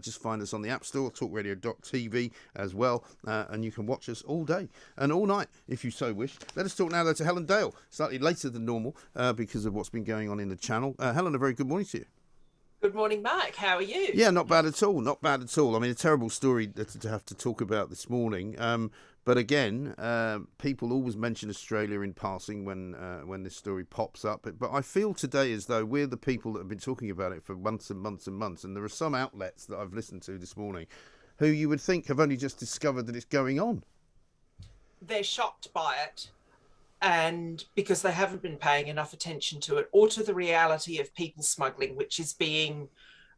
Just find us on the App Store, talkradio.tv as well, and you can watch us all day and all night if you so wish. Let us talk now though to Helen Dale, slightly later than normal because of what's been going on in the channel. Helen, a very good morning to you. Good morning, Mike. How are you? Yeah, not bad at all. Not bad at all. I mean, a terrible story to have to talk about this morning. But again, people always mention Australia in passing when this story pops up. But I feel today as though we're the people that have been talking about it for months and months and months. And there are some outlets that I've listened to this morning who you would think have only just discovered that it's going on. They're shocked by it. And because they haven't been paying enough attention to it, or to the reality of people smuggling, which is being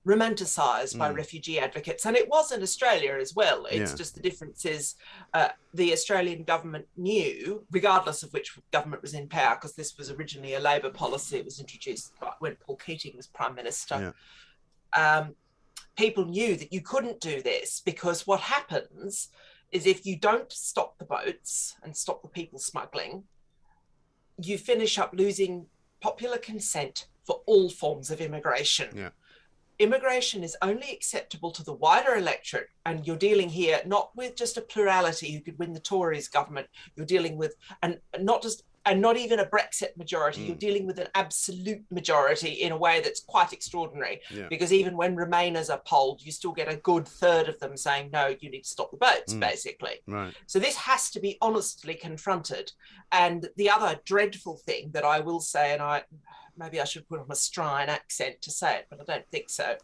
romanticised by refugee advocates. And it was in Australia as well. It's just the difference is the Australian government knew, regardless of which government was in power, because this was originally a Labor policy. It was introduced when Paul Keating was Prime Minister. Yeah. People knew that you couldn't do this, because what happens is if you don't stop the boats and stop the people smuggling, you finish up losing popular consent for all forms of immigration. Yeah. Immigration is only acceptable to the wider electorate, and you're dealing here not with just a plurality who could win the Tories government. You're dealing with, and not even a Brexit majority. You're dealing with an absolute majority in a way that's quite extraordinary. Yeah. Because even when Remainers are polled, you still get a good third of them saying, no, you need to stop the boats, basically. Right. So this has to be honestly confronted. And the other dreadful thing that I will say, and maybe I should put on a Australian accent to say it, but I don't think so,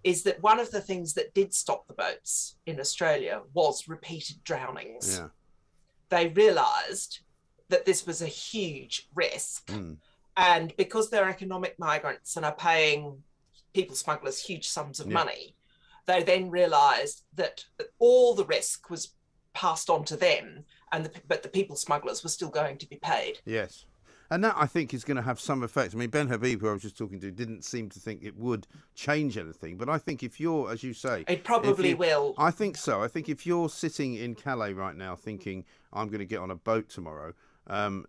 is that one of the things that did stop the boats in Australia was repeated drownings. Yeah. They realised that this was a huge risk. And because they're economic migrants and are paying people smugglers huge sums of money, they then realised that all the risk was passed on to them, but the people smugglers were still going to be paid. Yes. And that, I think, is going to have some effect. I mean, Ben Habib, who I was just talking to, didn't seem to think it would change anything. But I think if you're, as you say... It probably will. I think so. I think if you're sitting in Calais right now thinking, I'm going to get on a boat tomorrow,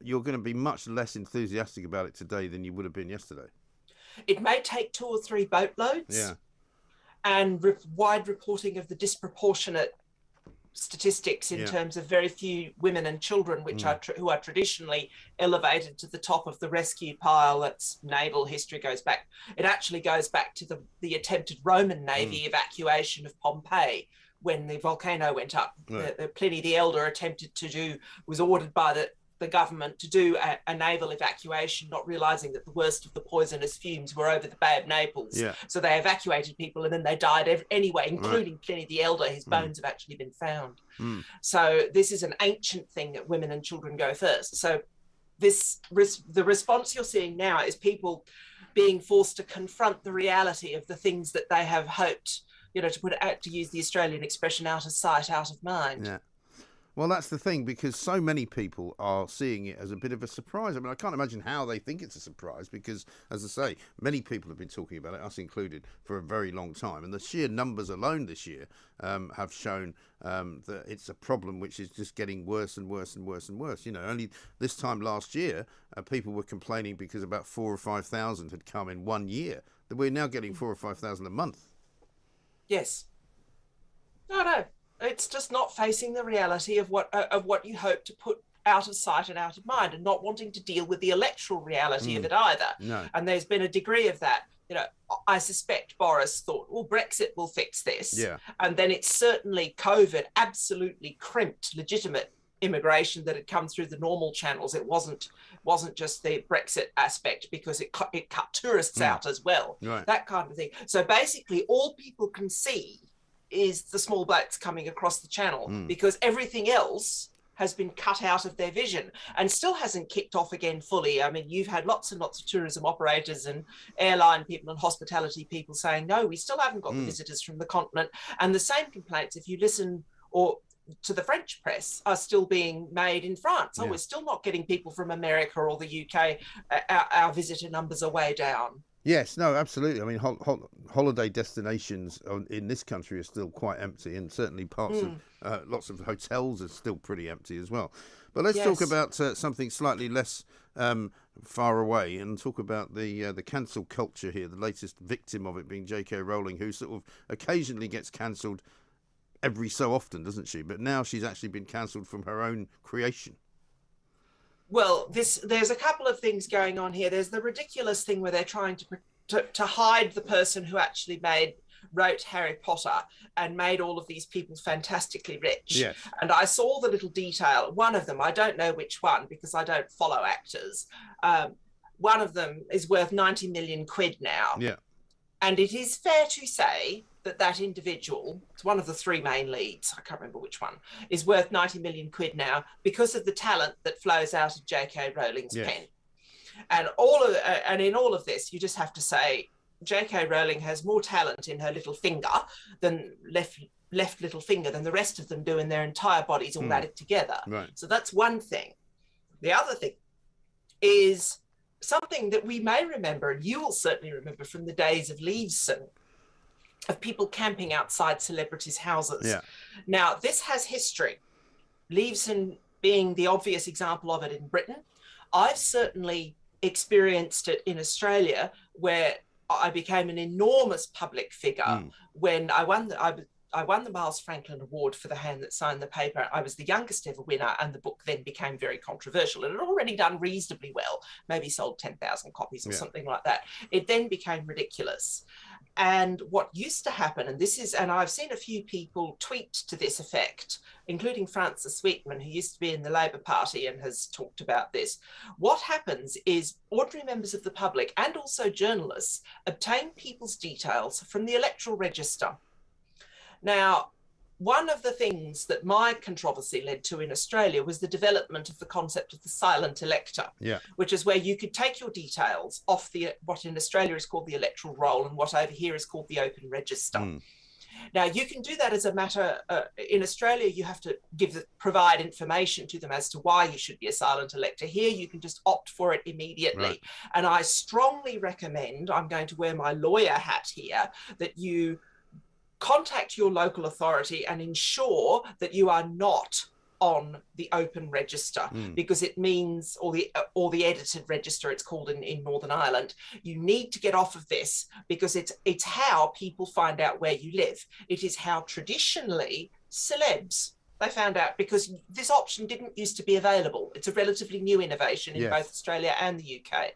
you're going to be much less enthusiastic about it today than you would have been yesterday. It may take 2 or 3 boatloads. Yeah. And wide reporting of the disproportionate statistics in terms of very few women and children, which who are traditionally elevated to the top of the rescue pile. That's naval history goes back. It actually goes back to the attempted Roman Navy evacuation of Pompeii when the volcano went up. Right. Pliny the Elder was ordered by the government to do a naval evacuation, not realising that the worst of the poisonous fumes were over the Bay of Naples. Yeah. So they evacuated people and then they died anyway, including Pliny the Elder. His bones have actually been found. So this is an ancient thing that women and children go first. So the response you're seeing now is people being forced to confront the reality of the things that they have hoped, to use the Australian expression, out of sight, out of mind. Yeah. Well, that's the thing, because so many people are seeing it as a bit of a surprise. I mean, I can't imagine how they think it's a surprise because, as I say, many people have been talking about it, us included, for a very long time. And the sheer numbers alone this year have shown that it's a problem which is just getting worse and worse and worse and worse. Only this time last year, people were complaining because about 4,000 or 5,000 had come in 1 year. That we're now getting 4,000 or 5,000 a month. Yes. No. It's just not facing the reality of what you hope to put out of sight and out of mind, and not wanting to deal with the electoral reality of it either. No. And there's been a degree of that. I suspect Boris thought, well, Brexit will fix this. Yeah. And then it's certainly COVID absolutely crimped legitimate immigration that had come through the normal channels. It wasn't just the Brexit aspect, because it cut tourists out as well. Right. That kind of thing. So basically all people can see is the small boats coming across the channel, because everything else has been cut out of their vision and still hasn't kicked off again fully. I mean, you've had lots and lots of tourism operators and airline people and hospitality people saying, no, we still haven't got the visitors from the continent. And the same complaints, if you listen to the French press, are still being made in France. Oh, we're still not getting people from America or the UK. Our visitor numbers are way down. Yes, no, absolutely. I mean, holiday destinations in this country are still quite empty, and certainly parts of lots of hotels are still pretty empty as well. But let's talk Yes. about something slightly less far away, and talk about the cancel culture here. The latest victim of it being J.K. Rowling, who sort of occasionally gets cancelled every so often, doesn't she? But now she's actually been cancelled from her own creation. Well, there's a couple of things going on here. There's the ridiculous thing where they're trying to hide the person who actually wrote Harry Potter and made all of these people fantastically rich. Yes. And I saw the little detail. One of them, I don't know which one because I don't follow actors. One of them is worth 90 million quid now. Yeah. And it is fair to say that that individual, it's one of the three main leads, I can't remember which one, is worth 90 million quid now because of the talent that flows out of J.K. Rowling's pen. And in all of this, you just have to say, J.K. Rowling has more talent in her little finger than left little finger than the rest of them do in their entire bodies all added together. Right. So that's one thing. The other thing is something that we may remember, and you will certainly remember from the days of Leveson, of people camping outside celebrities' houses. Yeah. Now, this has history. Leveson being the obvious example of it in Britain. I've certainly experienced it in Australia, where I became an enormous public figure when I won the Miles Franklin Award for The Hand That Signed the Paper. I was the youngest ever winner, and the book then became very controversial. It had already done reasonably well, maybe sold 10,000 copies or something like that. It then became ridiculous. And what used to happen, and I've seen a few people tweet to this effect, including Francis Sweetman, who used to be in the Labor Party and has talked about this. What happens is ordinary members of the public and also journalists obtain people's details from the electoral register. Now, one of the things that my controversy led to in Australia was the development of the concept of the silent elector, which is where you could take your details off what in Australia is called the electoral roll and what over here is called the open register. Now, you can do that as a matter, in Australia, you have to provide information to them as to why you should be a silent elector. Here, you can just opt for it immediately. Right. And I strongly recommend, I'm going to wear my lawyer hat here, that you contact your local authority and ensure that you are not on the open register, because it means, or the edited register, it's called in Northern Ireland. You need to get off of this because it's how people find out where you live. It is how traditionally celebs, they found out, because this option didn't used to be available. It's a relatively new innovation in both Australia and the UK.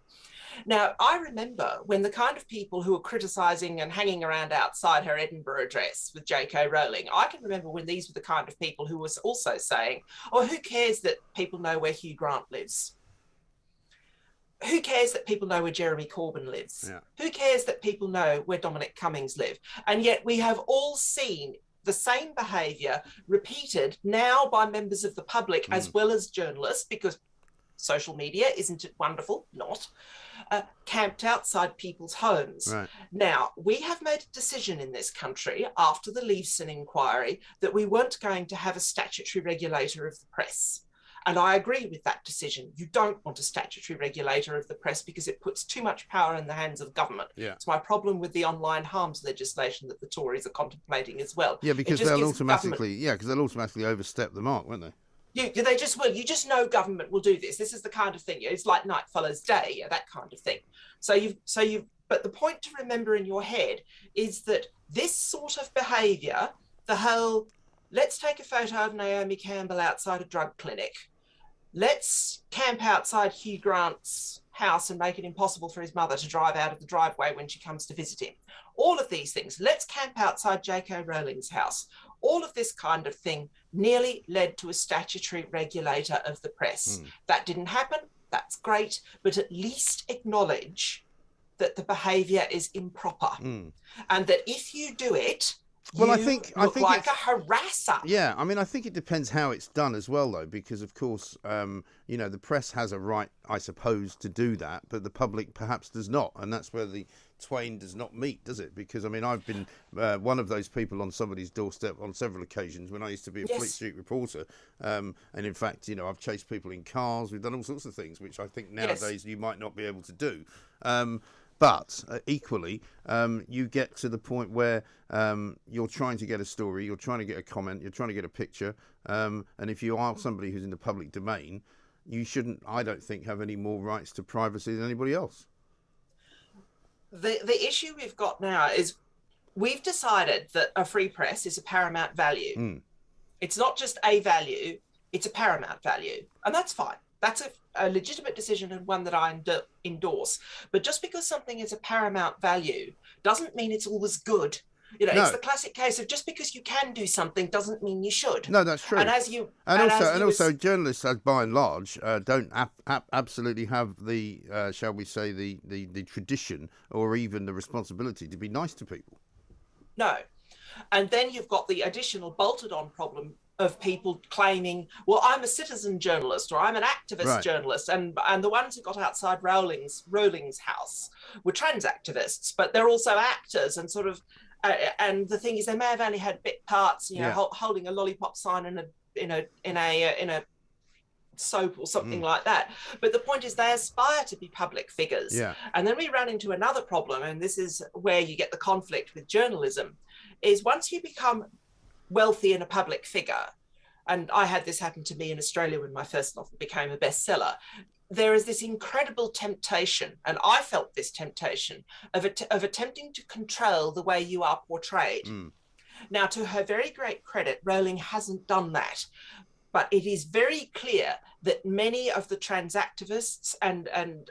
Now, I remember when the kind of people who were criticising and hanging around outside her Edinburgh address with J.K. Rowling, I can remember when these were the kind of people who was also saying, oh, who cares that people know where Hugh Grant lives? Who cares that people know where Jeremy Corbyn lives? Yeah. Who cares that people know where Dominic Cummings live? And yet we have all seen the same behaviour repeated now by members of the public as well as journalists, because social media, isn't it wonderful? Not. Camped outside people's homes. Right. Now, we have made a decision in this country after the Leveson inquiry that we weren't going to have a statutory regulator of the press. And I agree with that decision. You don't want a statutory regulator of the press because it puts too much power in the hands of government. Yeah. It's my problem with the online harms legislation that the Tories are contemplating as well. Yeah, because they'll automatically overstep the mark, won't they? They just will. You just know government will do this. This is the kind of thing. It's like night follows day, that kind of thing. But the point to remember in your head is that this sort of behaviour, the whole, let's take a photo of Naomi Campbell outside a drug clinic. Let's camp outside Hugh Grant's house and make it impossible for his mother to drive out of the driveway when she comes to visit him. All of these things. Let's camp outside J.K. Rowling's house. All of this kind of thing nearly led to a statutory regulator of the press. That didn't happen. That's great. But at least acknowledge that the behaviour is improper. And that if you do it, I think like a harasser. Yeah, I mean, I think it depends how it's done as well, though, because, of course, the press has a right, I suppose, to do that, but the public perhaps does not. And that's where the twain does not meet, does it? Because, I mean, I've been one of those people on somebody's doorstep on several occasions when I used to be a Fleet Street reporter. And, in fact, I've chased people in cars. We've done all sorts of things, which I think nowadays you might not be able to do. But equally, you get to the point where you're trying to get a story, you're trying to get a comment, you're trying to get a picture, and if you are somebody who's in the public domain, you shouldn't, I don't think, have any more rights to privacy than anybody else. The issue we've got now is we've decided that a free press is a paramount value. It's not just a value, it's a paramount value. And that's fine. That's a legitimate decision and one that I endorse. But just because something is a paramount value doesn't mean it's always good. You know, it's the classic case of just because you can do something doesn't mean you should. No, that's true. And also, journalists, by and large, don't absolutely have the, shall we say, the tradition or even the responsibility to be nice to people. No. And then you've got the additional bolted-on problem of people claiming, well, I'm a citizen journalist or I'm an activist journalist. And the ones who got outside Rowling's house were trans activists, but they're also actors and sort of, and the thing is, they may have only had bit parts, you know, holding a lollipop sign in a soap or something like that. But the point is, they aspire to be public figures. Yeah. And then we run into another problem, and this is where you get the conflict with journalism, is once you become wealthy and a public figure, and I had this happen to me in Australia when my first novel became a bestseller, there is this incredible temptation, and I felt this temptation, of attempting to control the way you are portrayed. Now, to her very great credit, Rowling hasn't done that. But it is very clear that many of the trans activists and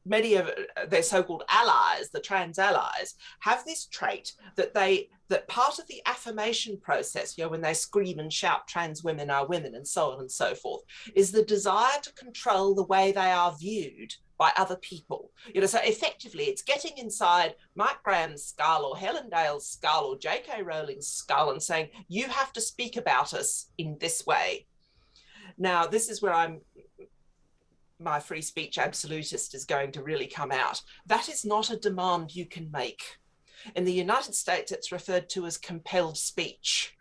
many of their so-called allies, the trans allies, have this trait that part of the affirmation process, you know, when they scream and shout trans women are women and so on and so forth, is the desire to control the way they are viewed by other people. You know, so effectively it's getting inside Mike Graham's skull or Helen Dale's skull or J.K. Rowling's skull and saying, you have to speak about us in this way. Now, this is where my free speech absolutist is going to really come out. That is not a demand you can make. In the United States, it's referred to as compelled speech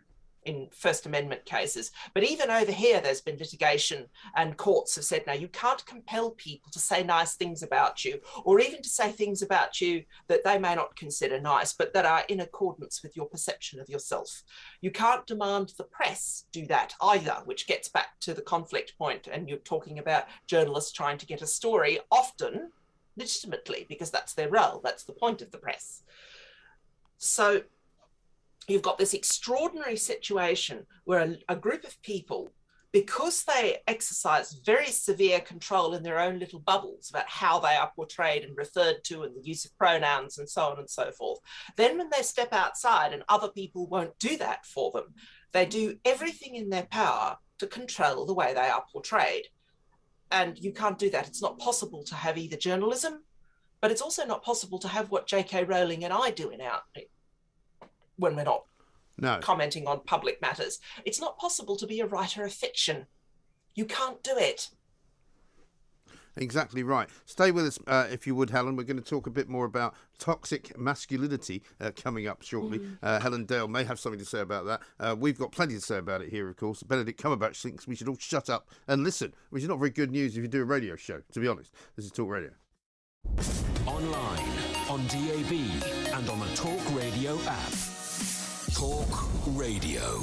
in First Amendment cases. But even over here, there's been litigation and courts have said, no, you can't compel people to say nice things about you, or even to say things about you that they may not consider nice, but that are in accordance with your perception of yourself. You can't demand the press do that either, which gets back to the conflict point. And you're talking about journalists trying to get a story, often legitimately, because that's their role. That's the point of the press. So you've got this extraordinary situation where a group of people, because they exercise very severe control in their own little bubbles about how they are portrayed and referred to and the use of pronouns and so on and so forth, then when they step outside and other people won't do that for them, they do everything in their power to control the way they are portrayed. And you can't do that. It's not possible to have either journalism, but it's also not possible to have what J.K. Rowling and I do when we're not commenting on public matters. It's not possible to be a writer of fiction. You can't do it. Exactly right. Stay with us, if you would, Helen. We're going to talk a bit more about toxic masculinity coming up shortly. Helen Dale may have something to say about that. We've got plenty to say about it here, of course. Benedict Cumberbatch thinks we should all shut up and listen, which is not very good news if you do a radio show, to be honest. This is Talk Radio. Online, on DAB, and on the Talk Radio app. Talk Radio.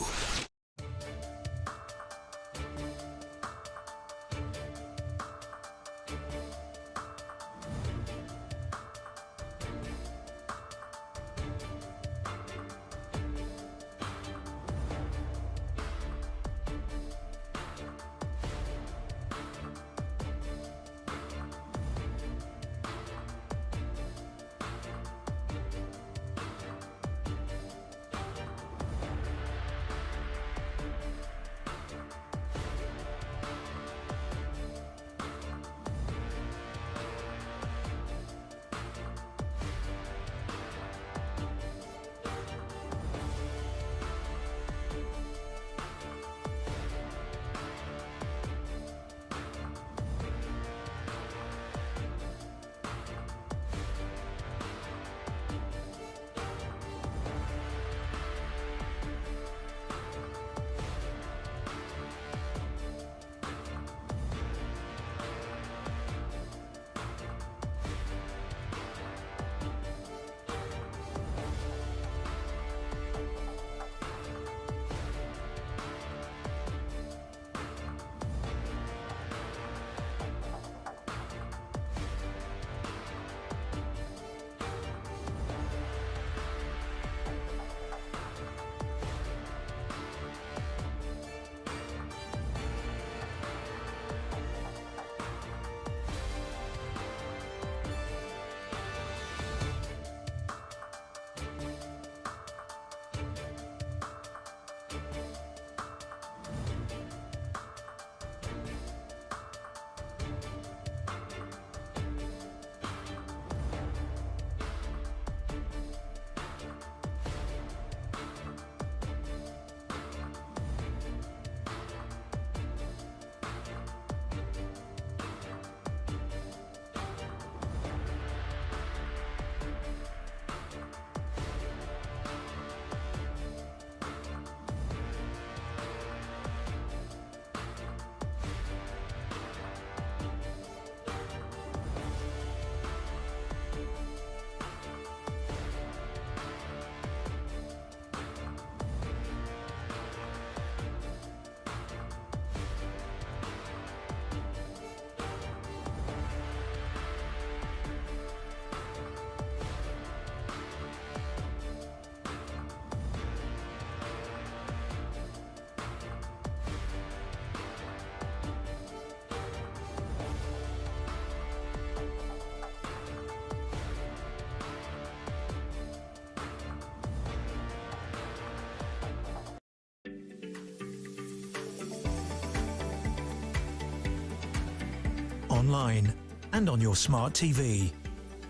online, and on your smart TV.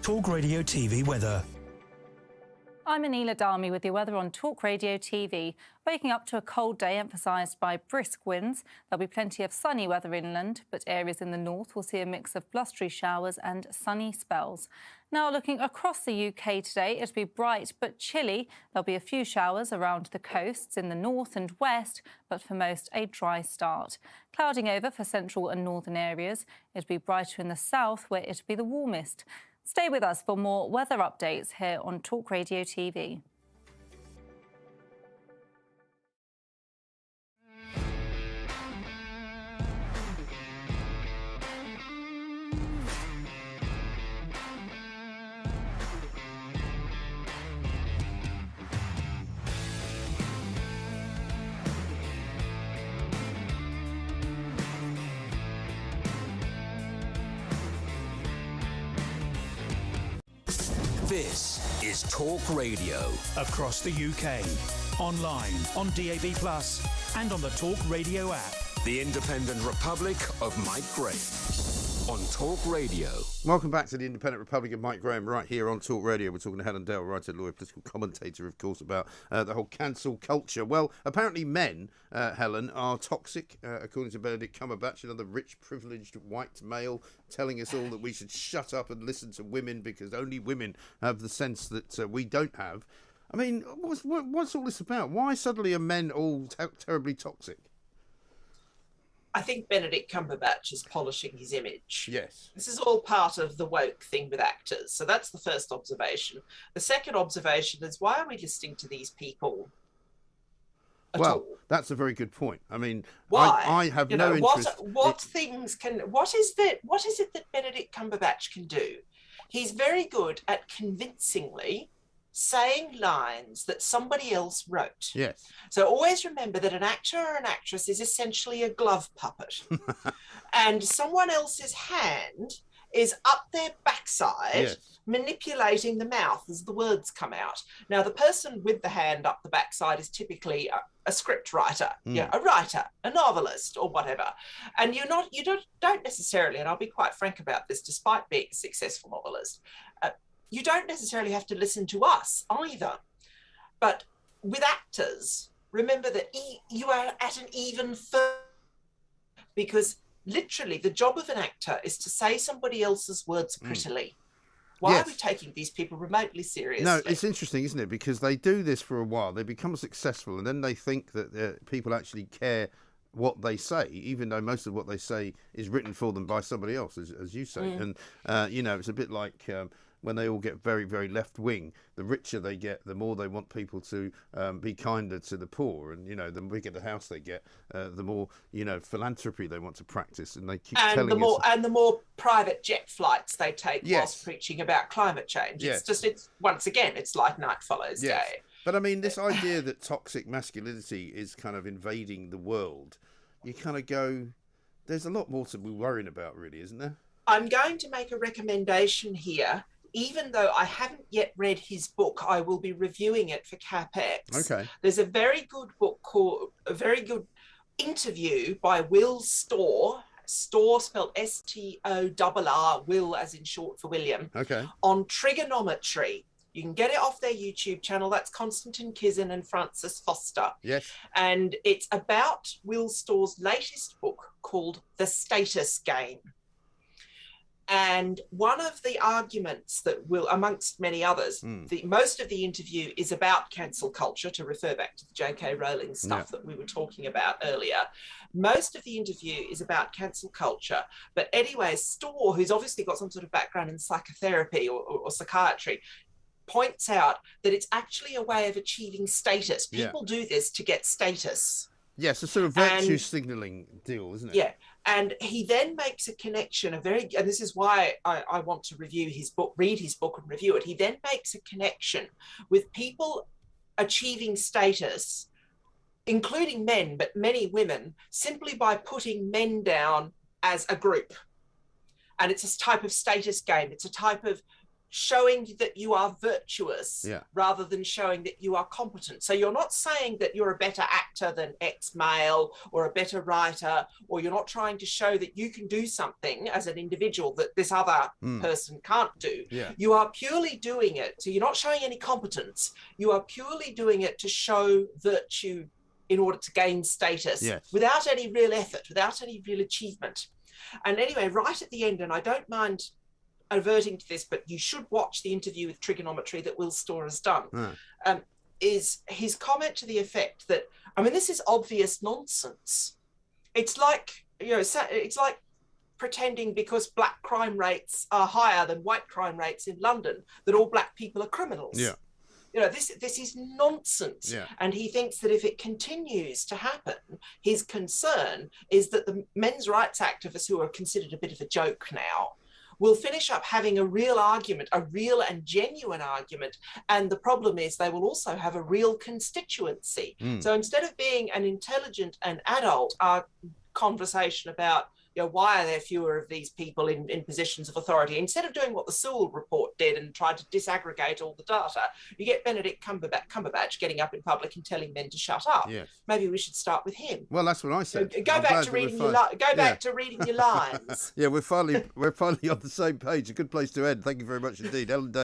Talk Radio TV weather. I'm Anila Dami with your weather on Talk Radio TV. Waking up to a cold day emphasised by brisk winds. There'll be plenty of sunny weather inland, but areas in the north will see a mix of blustery showers and sunny spells. Now looking across the UK today, it'll be bright but chilly. There'll be a few showers around the coasts in the north and west, but for most a dry start. Clouding over for central and northern areas. It'll be brighter in the south where it'll be the warmest. Stay with us for more weather updates here on Talk Radio TV. This is Talk Radio. Across the UK, online, on DAB+, and on the Talk Radio app. The Independent Republic of Mike Graham on Talk Radio. Welcome back to the Independent Republic of Mike Graham right here on Talk Radio. We're talking to Helen Dale, writer, lawyer, political commentator, of course, about the whole cancel culture. Well, apparently men, Helen, are toxic, according to Benedict Cumberbatch, another rich, privileged white male, telling us all that we should shut up and listen to women because only women have the sense that we don't have. I mean, what's all this about? Why suddenly are men all terribly toxic? I think Benedict Cumberbatch is polishing his image. Yes. This is all part of the woke thing with actors. So that's the first observation. The second observation is, why are we listening to these people at all? That's a very good point. I mean, why? I have no interest. What is it that Benedict Cumberbatch can do? He's very good at convincingly saying lines that somebody else wrote. Yes. So always remember that an actor or an actress is essentially a glove puppet. And someone else's hand is up their backside, yes, manipulating the mouth as the words come out. Now, the person with the hand up the backside is typically a script writer, a writer, a novelist, or whatever. And you don't necessarily, and I'll be quite frank about this, despite being a successful novelist, you don't necessarily have to listen to us either. But with actors, remember that you are at an even further, because literally the job of an actor is to say somebody else's words prettily. Why are we taking these people remotely seriously? No, it's interesting, isn't it? Because they do this for a while, they become successful, and then they think that people actually care what they say, even though most of what they say is written for them by somebody else, as you say. And, it's a bit like when they all get very, very left-wing, the richer they get, the more they want people to be kinder to the poor. And, the bigger the house they get, the more, philanthropy they want to practice. And they keep telling us... And the more private jet flights they take whilst preaching about climate change. Yes. It's once again, it's like night follows day. But, I mean, this idea that toxic masculinity is kind of invading the world, you kind of go, there's a lot more to be worrying about, really, isn't there? I'm going to make a recommendation here. Even though I haven't yet read his book, I will be reviewing it for CapX. Okay. There's a very good a very good interview by Will Storr, Storr spelled S-T-O-R-R, Will as in short for William, on trigonometry. You can get it off their YouTube channel. That's Konstantin Kizin and Francis Foster. Yes. And it's about Will Storr's latest book called The Status Game. And one of the arguments that Will, amongst many others, most of the interview is about cancel culture, to refer back to the J.K. Rowling stuff that we were talking about earlier. Most of the interview is about cancel culture. But anyway, Storr, who's obviously got some sort of background in psychotherapy or psychiatry, points out that it's actually a way of achieving status. People do this to get status. Yes, a sort of virtue signalling deal, isn't it? Yeah. And he then makes a connection, and this is why I want to review his book, read his book and review it. He then makes a connection with people achieving status, including men, but many women, simply by putting men down as a group. And it's a type of status game. It's a type of showing that you are virtuous Yeah. rather than showing that you are competent. So you're not saying that you're a better actor than X male or a better writer, or you're not trying to show that you can do something as an individual that this other person can't do. Yeah. You are purely doing it. So you're not showing any competence. You are purely doing it to show virtue in order to gain status, Yes. without any real effort, without any real achievement. And anyway, right at the end, and I don't mind averting to this, but you should watch the interview with Trigonometry that Will Storr has done, is his comment to the effect that, I mean, this is obvious nonsense. It's like, it's like pretending because black crime rates are higher than white crime rates in London that all black people are criminals. Yeah. This is nonsense. Yeah. And he thinks that if it continues to happen, his concern is that the men's rights activists, who are considered a bit of a joke now, will finish up having a real argument, a real and genuine argument. And the problem is they will also have a real constituency. So instead of being an intelligent and adult conversation about, why are there fewer of these people in positions of authority? Instead of doing what the Sewell report did and tried to disaggregate all the data, you get Benedict Cumberbatch getting up in public and telling men to shut up. Yes. Maybe we should start with him. Well, that's what I said. Go back to reading your lines. Yeah, we're finally on the same page. A good place to end. Thank you very much indeed, Ellen.